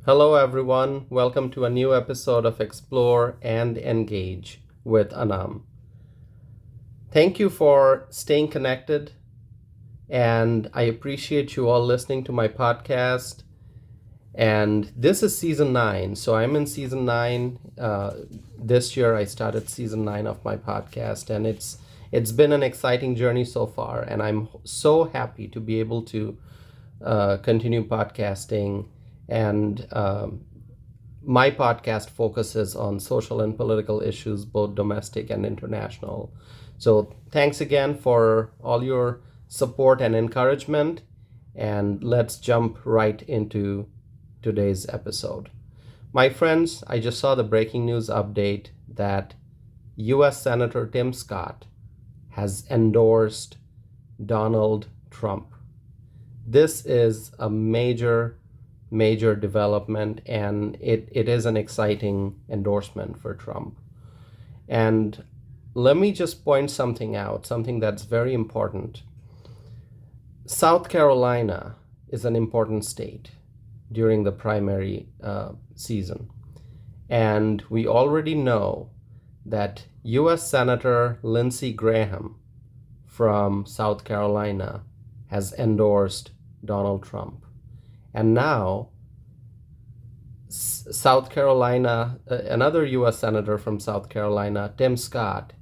Hello, everyone. Welcome to a new episode of Explore and Engage with Anam. Thank you for staying connected, and I appreciate you all listening to my podcast. And this is season 9, so I'm in season 9. This year, I started season 9 of my podcast, and it's been an exciting journey so far. And I'm so happy to be able to continue podcasting and my podcast focuses on social and political issues, both domestic and international. So, thanks again for all your support and encouragement. And let's jump right into today's episode. My friends, I just saw the breaking news update that US Senator Tim Scott has endorsed Donald Trump. This is a major development, and it is an exciting endorsement for Trump. And let me just point something out, something that's very important. South Carolina is an important state during the primary season. And we already know that US Senator Lindsey Graham from South Carolina has endorsed Donald Trump. And now, South Carolina, another US Senator from South Carolina, Tim Scott,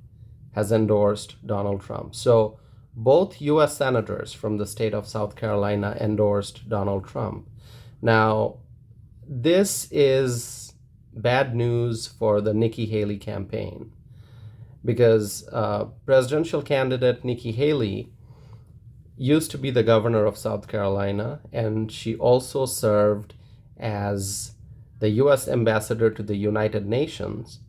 has endorsed Donald Trump. So both US Senators from the state of South Carolina endorsed Donald Trump. Now, this is bad news for the Nikki Haley campaign because presidential candidate Nikki Haley used to be the governor of South Carolina, and she also served as the US ambassador to the United Nations.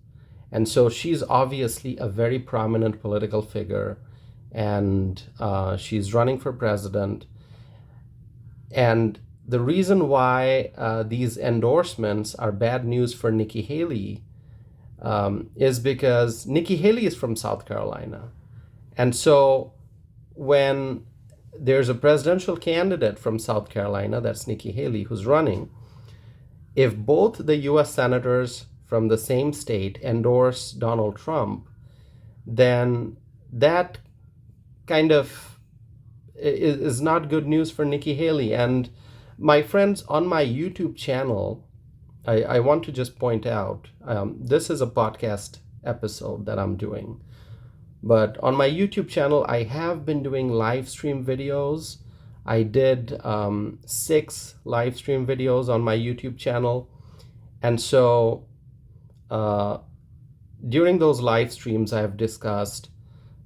And so she's obviously a very prominent political figure, and she's running for president. And the reason why these endorsements are bad news for Nikki Haley is because Nikki Haley is from South Carolina. And so when there's a presidential candidate from South Carolina, that's Nikki Haley, who's running, if both the US senators from the same state endorse Donald Trump, then that kind of is not good news for Nikki Haley. And my friends, on my YouTube channel, I want to just point out, this is a podcast episode that I'm doing. But on my YouTube channel, I have been doing live stream videos. I did 6 live stream videos on my YouTube channel. And so during those live streams, I have discussed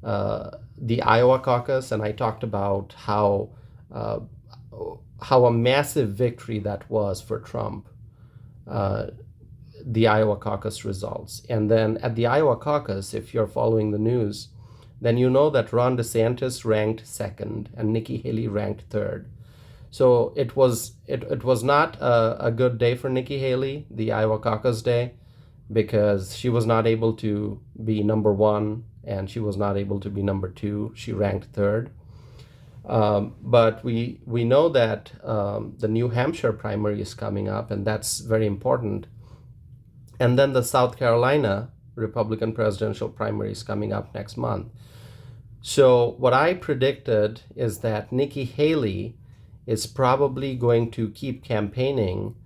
the Iowa caucus, and I talked about how a massive victory that was for Trump, the Iowa caucus results. And then at the Iowa caucus, if you're following the news, then you know that Ron DeSantis ranked second and Nikki Haley ranked third. So it was not a good day for Nikki Haley, the Iowa caucus day, because she was not able to be number 1 and she was not able to be number 2. She ranked third. But we know that the New Hampshire primary is coming up, and that's very important. And then the South Carolina Republican presidential primary is coming up next month. So what I predicted is that Nikki Haley is probably going to keep campaigning,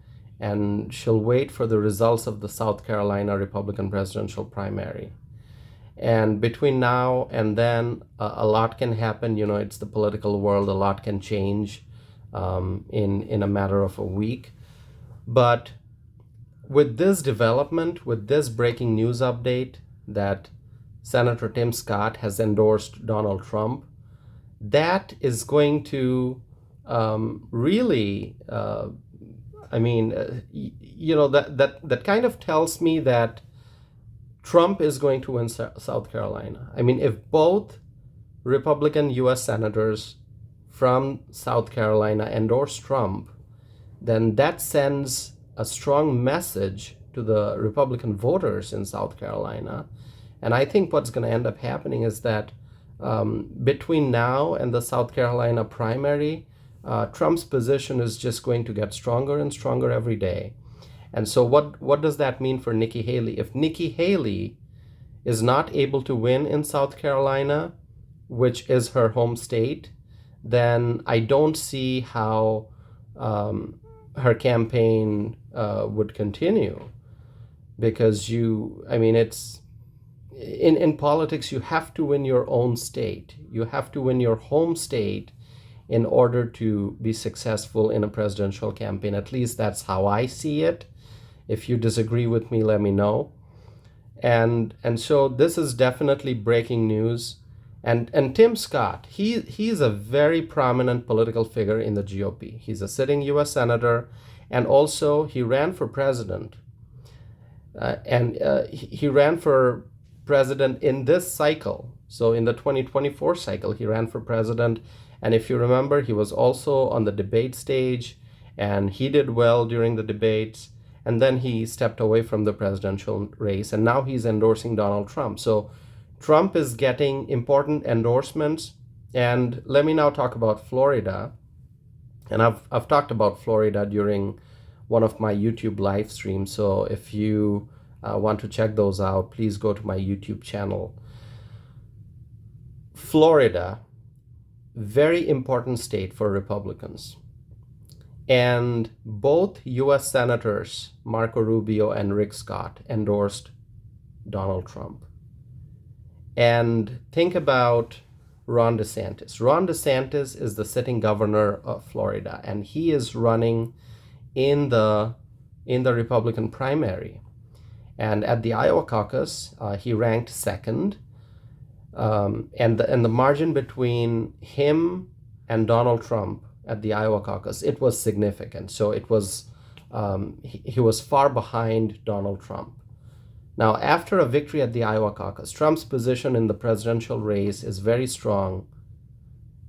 and she'll wait for the results of the South Carolina Republican presidential primary. And between now and then, a lot can happen. You know, it's the political world. A lot can change in a matter of a week. But with this development, with this breaking news update that Senator Tim Scott has endorsed Donald Trump, that is going to really, that kind of tells me that Trump is going to win South Carolina. I mean, if both Republican US senators from South Carolina endorse Trump, then that sends a strong message to the Republican voters in South Carolina. And I think what's going to end up happening is that between now and the South Carolina primary, Trump's position is just going to get stronger and stronger every day. And so what does that mean for Nikki Haley? If Nikki Haley is not able to win in South Carolina, which is her home state, then I don't see how her campaign would continue. Because it's in politics, you have to win your own state. You have to win your home state in order to be successful in a presidential campaign. At least that's how I see it. If you disagree with me, let me know. And so this is definitely breaking news. And Tim Scott, he's a very prominent political figure in the GOP. He's a sitting U.S. senator, and also he ran for president. He ran for president in this cycle. So in the 2024 cycle, he ran for president. And if you remember, he was also on the debate stage, and he did well during the debates. And then he stepped away from the presidential race, and now he's endorsing Donald Trump. So Trump is getting important endorsements. And let me now talk about Florida. And I've talked about Florida during one of my YouTube live streams. So if you want to check those out, please go to my YouTube channel. Florida, very important state for Republicans. And both U.S. Senators, Marco Rubio and Rick Scott, endorsed Donald Trump. And think about Ron DeSantis. Ron DeSantis is the sitting governor of Florida, and he is running in the Republican primary. And at the Iowa caucus, he ranked second. And the margin between him and Donald Trump at the Iowa caucus, it was significant. So it was he was far behind Donald Trump. Now, after a victory at the Iowa caucus, Trump's position in the presidential race is very strong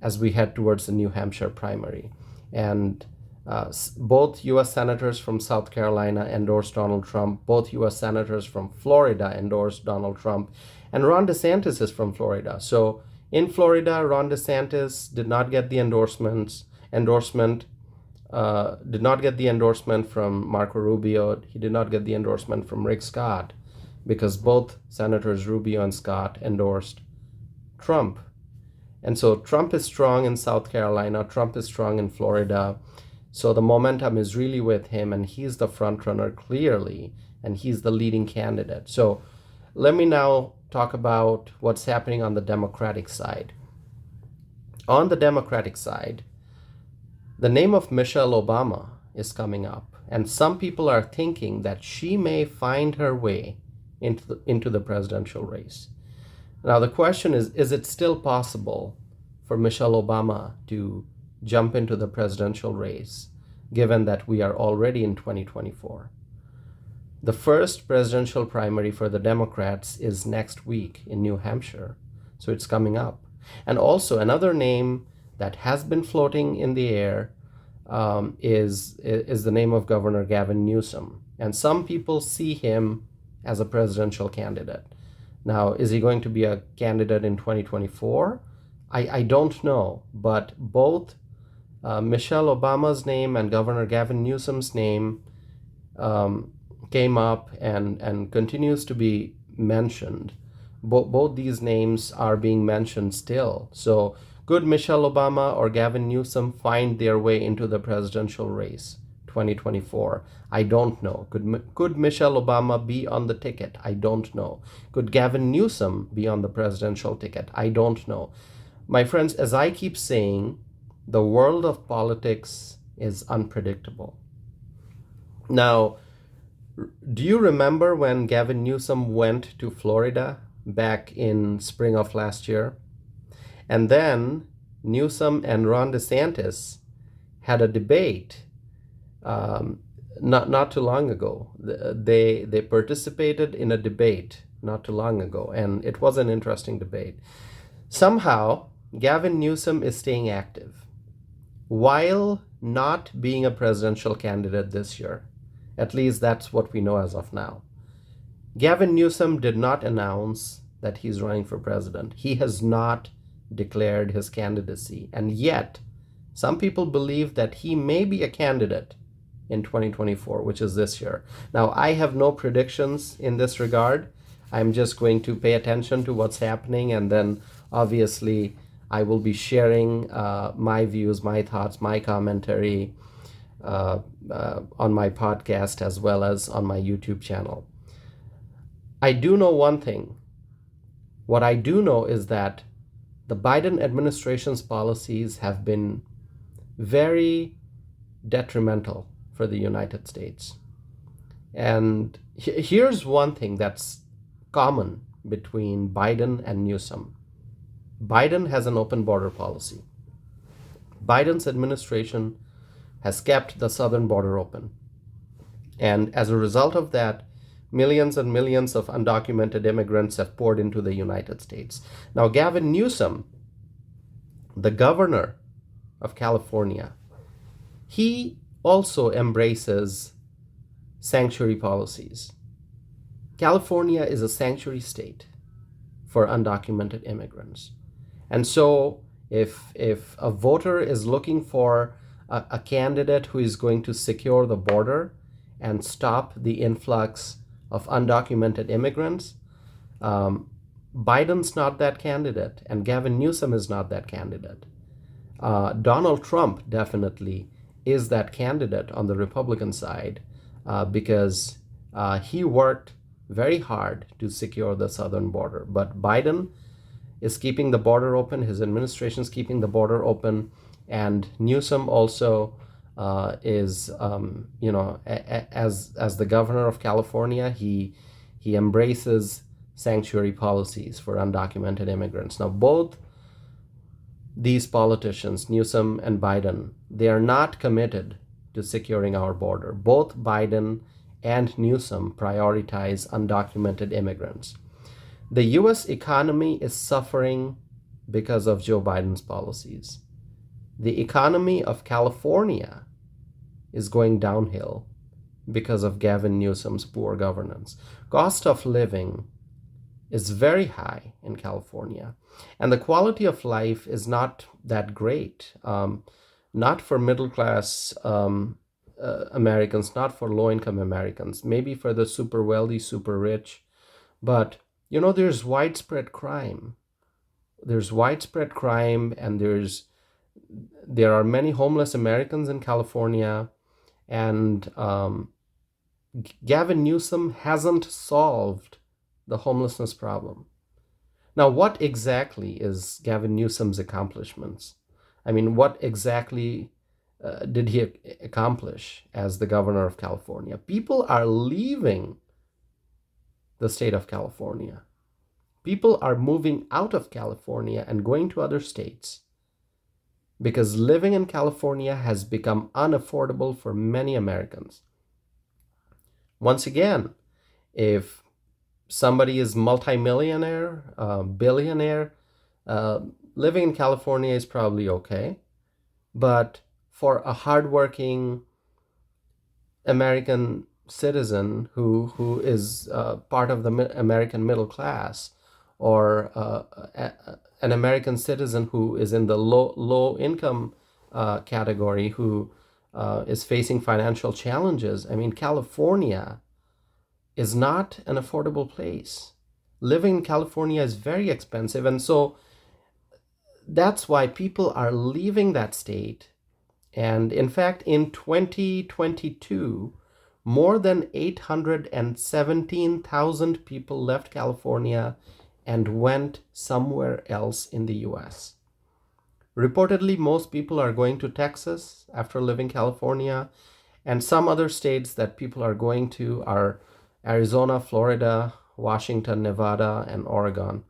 as we head towards the New Hampshire primary. And both U.S. senators from South Carolina endorsed Donald Trump. Both U.S. senators from Florida endorsed Donald Trump. And Ron DeSantis is from Florida. So in Florida, Ron DeSantis did not get the endorsement from Marco Rubio. He did not get the endorsement from Rick Scott, because both Senators Rubio and Scott endorsed Trump. And so Trump is strong in South Carolina. Trump is strong in Florida. So the momentum is really with him, and he's the front runner clearly, and he's the leading candidate. So let me now talk about what's happening on the Democratic side. On the Democratic side, the name of Michelle Obama is coming up, and some people are thinking that she may find her way into the presidential race. Now the question is it still possible for Michelle Obama to jump into the presidential race, given that we are already in 2024? The first presidential primary for the Democrats is next week in New Hampshire, so it's coming up. And also another name that has been floating in the air is the name of Governor Gavin Newsom. And some people see him as a presidential candidate. Now, is he going to be a candidate in 2024? I don't know, but both Michelle Obama's name and Governor Gavin Newsom's name came up and continues to be mentioned. Both these names are being mentioned still. So could Michelle Obama or Gavin Newsom find their way into the presidential race 2024? I don't know. Could Michelle Obama be on the ticket? I don't know. Could Gavin Newsom be on the presidential ticket? I don't know. My friends, as I keep saying, the world of politics is unpredictable. Now, do you remember when Gavin Newsom went to Florida back in spring of last year? And then Newsom and Ron DeSantis had a debate not too long ago. They participated in a debate not too long ago, and it was an interesting debate. Somehow, Gavin Newsom is staying active while not being a presidential candidate this year. At least that's what we know as of now. Gavin Newsom did not announce that he's running for president. He has not declared his candidacy. And yet, some people believe that he may be a candidate in 2024, which is this year. Now, I have no predictions in this regard. I'm just going to pay attention to what's happening, and then obviously I will be sharing my views, my thoughts, my commentary on my podcast as well as on my YouTube channel. I do know one thing. What I do know is that the Biden administration's policies have been very detrimental for the United States. And here's one thing that's common between Biden and Newsom. Biden has an open border policy. Biden's administration has kept the southern border open. And as a result of that, millions and millions of undocumented immigrants have poured into the United States. Now, Gavin Newsom, the governor of California, he also embraces sanctuary policies. California is a sanctuary state for undocumented immigrants. And so if a voter is looking for a candidate who is going to secure the border and stop the influx of undocumented immigrants, Biden's not that candidate, and Gavin Newsom is not that candidate. Donald Trump definitely is that candidate on the Republican side because he worked very hard to secure the southern border. But Biden is keeping the border open, his administration is keeping the border open, and Newsom also is, as the governor of California, he embraces sanctuary policies for undocumented immigrants. Now, both these politicians, Newsom and Biden, they are not committed to securing our border. Both Biden and Newsom prioritize undocumented immigrants. The U.S. economy is suffering because of Joe Biden's policies. The economy of California is going downhill because of Gavin Newsom's poor governance. Cost of living is very high in California, and the quality of life is not that great. Not for middle class Americans, not for low income Americans, maybe for the super wealthy, super rich. But there's widespread crime. There's widespread crime, and there are many homeless Americans in California, and Gavin Newsom hasn't solved the homelessness problem. Now, what exactly is Gavin Newsom's accomplishments? I mean, what exactly did he accomplish as the governor of California? People are leaving the state of California. People are moving out of California and going to other states because living in California has become unaffordable for many Americans. Once again, if somebody is multimillionaire, billionaire, living in California is probably okay. But for a hardworking American citizen who is part of the American middle class, or an American citizen who is in the low income category, who is facing financial challenges, I mean, California is not an affordable place. Living in California is very expensive, and so that's why people are leaving that state. And in fact, in 2022, more than 817,000 people left California and went somewhere else in the US. Reportedly, most people are going to Texas after leaving California, and some other states that people are going to are Arizona, Florida, Washington, Nevada, and Oregon.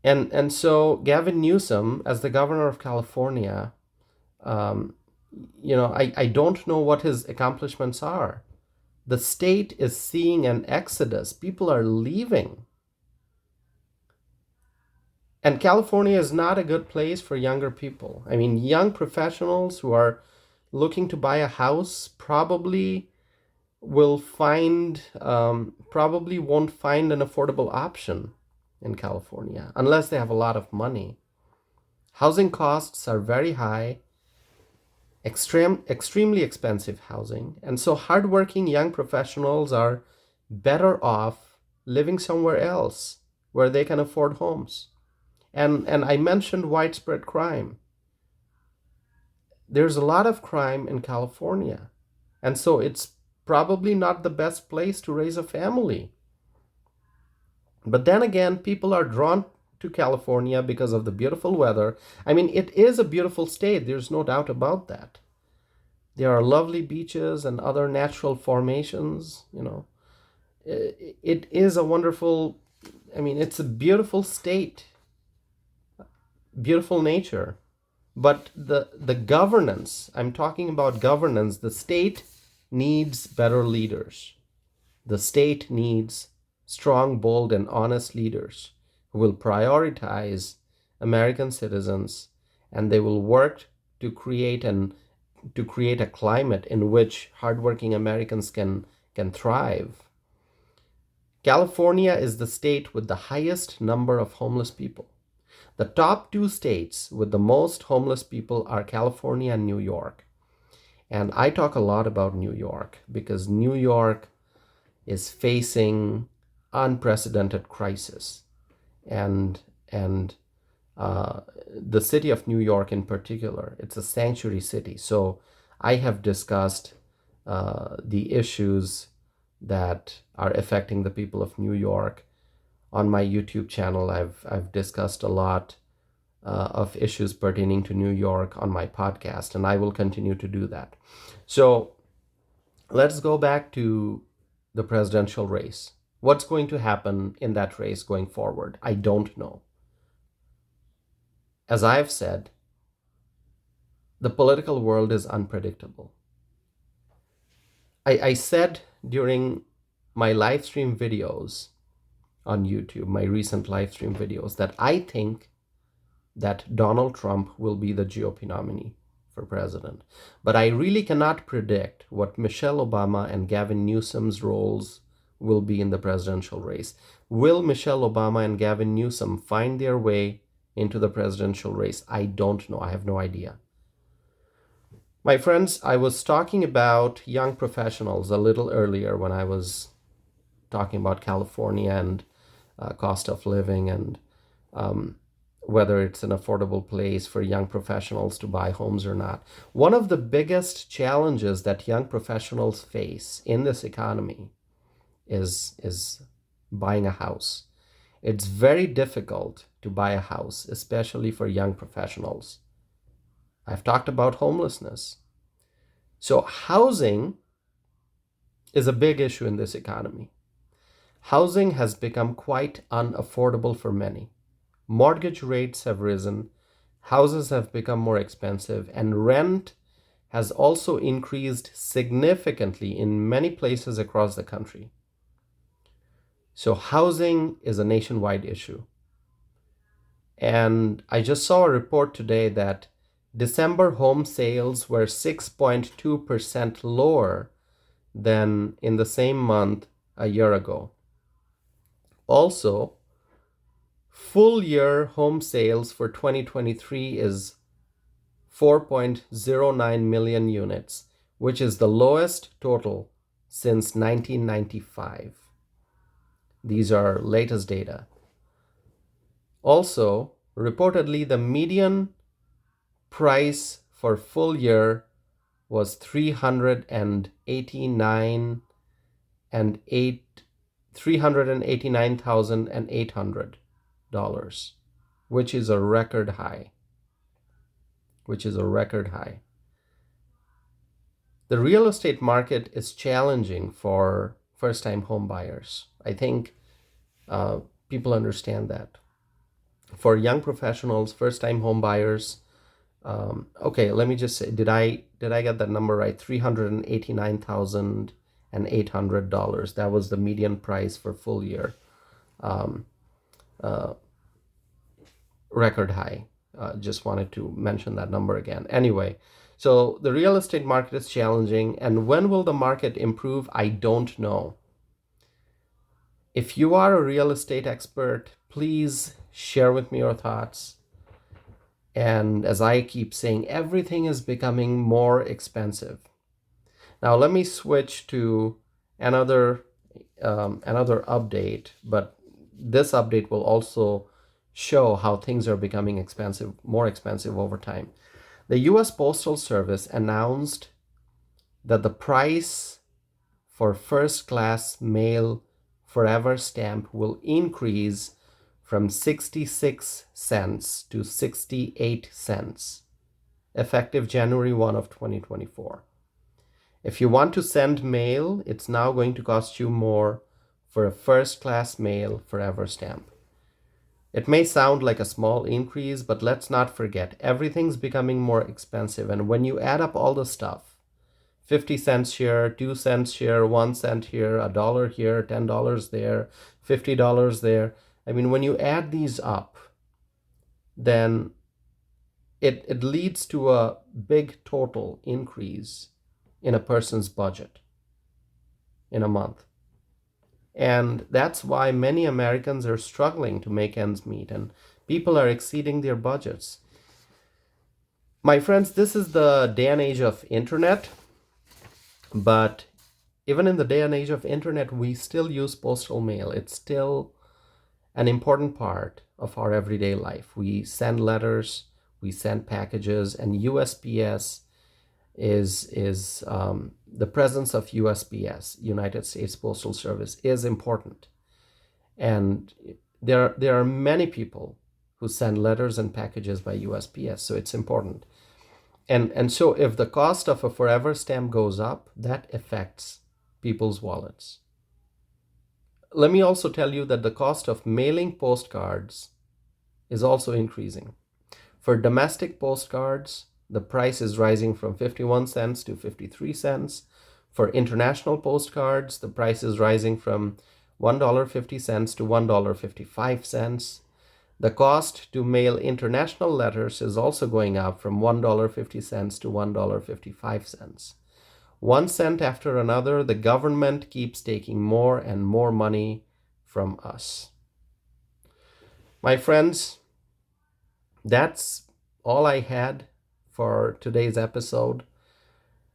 And so Gavin Newsom, as the governor of California, I don't know what his accomplishments are. The state is seeing an exodus. People are leaving. And California is not a good place for younger people. I mean, young professionals who are looking to buy a house probably won't find an affordable option in California unless they have a lot of money. Housing costs are very high. extremely expensive housing. And so hardworking young professionals are better off living somewhere else where they can afford homes. And I mentioned widespread crime. There's a lot of crime in California. And so it's probably not the best place to raise a family. But then again, people are drawn to California because of the beautiful weather. I mean, it is a beautiful state. There's no doubt about that. There are lovely beaches and other natural formations, you know. It is a wonderful, I mean, it's a beautiful state, beautiful nature. But the governance, I'm talking about governance, the state needs better leaders. The state needs strong, bold, and honest leaders who will prioritize American citizens, and they will work to create a climate in which hardworking Americans can thrive. California is the state with the highest number of homeless people. The top two states with the most homeless people are California and New York. And I talk a lot about New York because New York is facing unprecedented crisis. And the city of New York in particular, it's a sanctuary city. So I have discussed the issues that are affecting the people of New York on my YouTube channel. I've discussed a lot of issues pertaining to New York on my podcast, and I will continue to do that. So let's go back to the presidential race. What's going to happen in that race going forward? I don't know. As I've said, the political world is unpredictable. I said during my live stream videos on YouTube, my recent live stream videos, that I think that Donald Trump will be the GOP nominee for president. But I really cannot predict what Michelle Obama and Gavin Newsom's roles will be in the presidential race. Will Michelle Obama and Gavin Newsom find their way into the presidential race? I don't know. I have no idea. My friends, I was talking about young professionals a little earlier when I was talking about California and cost of living and whether it's an affordable place for young professionals to buy homes or not. One of the biggest challenges that young professionals face in this economy is buying a house. It's very difficult to buy a house, especially for young professionals. I've talked about homelessness. So housing is a big issue in this economy. Housing has become quite unaffordable for many. Mortgage rates have risen, houses have become more expensive, and rent has also increased significantly in many places across the country. So housing is a nationwide issue. And I just saw a report today that December home sales were 6.2% lower than in the same month a year ago. Also, full year home sales for 2023 is 4.09 million units, which is the lowest total since 1995. These are latest data. Also, reportedly, the median price for full year was $389,800, which is a record high. The real estate market is challenging for first-time home buyers. I think people understand that. For young professionals, first-time home buyers, okay, let me just say, did I get that number right? $389,800. That was the median price for full year. Record high. Just wanted to mention that number again. Anyway, so the real estate market is challenging, and when will the market improve? I don't know. If you are a real estate expert, please share with me your thoughts. And as I keep saying, everything is becoming more expensive. Now let me switch to another update, but this update will also show how things are becoming more expensive over time. The U.S. Postal Service announced that the price for first-class mail forever stamp will increase from 66 cents to 68 cents, effective January 1 of 2024. If you want to send mail, it's now going to cost you more for a first-class mail forever stamp. It may sound like a small increase, but let's not forget, everything's becoming more expensive. And when you add up all the stuff, 50 cents here, 2 cents here, 1 cent here, $1 here, $10 there, $50 there. I mean, when you add these up, then it leads to a big total increase in a person's budget in a month. And that's why many Americans are struggling to make ends meet, and people are exceeding their budgets. My friends, this is the day and age of internet, but even in the day and age of internet, we still use postal mail. It's still an important part of our everyday life. We send letters, we send packages, and USPS is the presence of USPS, United States Postal Service, is important. And there are many people who send letters and packages by USPS, so it's important. And so if the cost of a forever stamp goes up, that affects people's wallets. Let me also tell you that the cost of mailing postcards is also increasing. For domestic postcards, the price is rising from 51 cents to 53 cents. For international postcards, the price is rising from $1.50 to $1.55. The cost to mail international letters is also going up from $1.50 to $1.55. 1 cent after another, the government keeps taking more and more money from us. My friends, that's all I had for today's episode.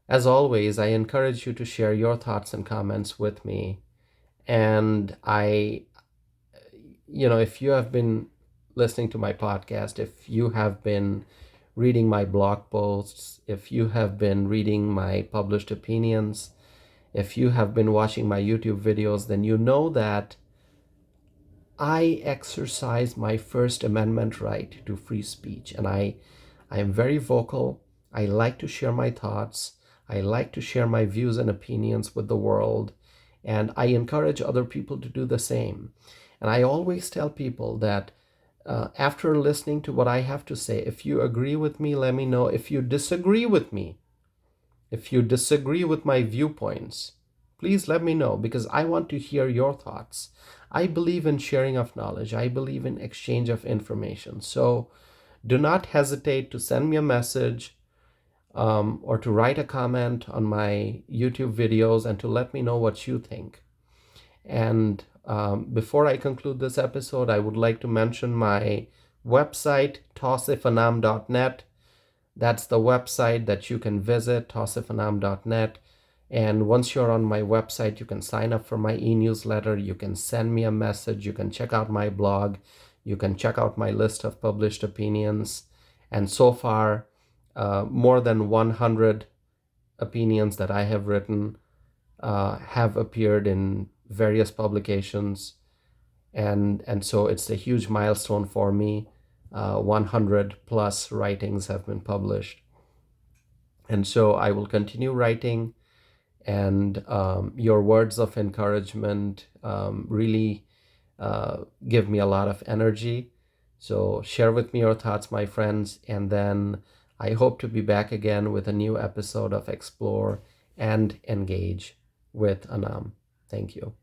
As always, I encourage you to share your thoughts and comments with me. And if you have been listening to my podcast, if you have been reading my blog posts, if you have been reading my published opinions, if you have been watching my YouTube videos, then you know that I exercise my First Amendment right to free speech. And I am very vocal. I like to share my thoughts. I like to share my views and opinions with the world. And I encourage other people to do the same. And I always tell people that after listening to what I have to say, if you agree with me, let me know. If you disagree with me, if you disagree with my viewpoints, please let me know, because I want to hear your thoughts. I believe in sharing of knowledge. I believe in exchange of information. So do not hesitate to send me a message or to write a comment on my YouTube videos and to let me know what you think. And before I conclude this episode, I would like to mention my website, tosifanam.net. That's the website that you can visit, tosifanam.net. And once you're on my website, you can sign up for my e-newsletter. You can send me a message. You can check out my blog. You can check out my list of published opinions. And so far, more than 100 opinions that I have written have appeared in various publications, and so it's a huge milestone for me. 100 plus writings have been published, and so I will continue writing, and your words of encouragement really give me a lot of energy. So share with me your thoughts, my friends, and then I hope to be back again with a new episode of Explore and Engage with Anam. Thank you.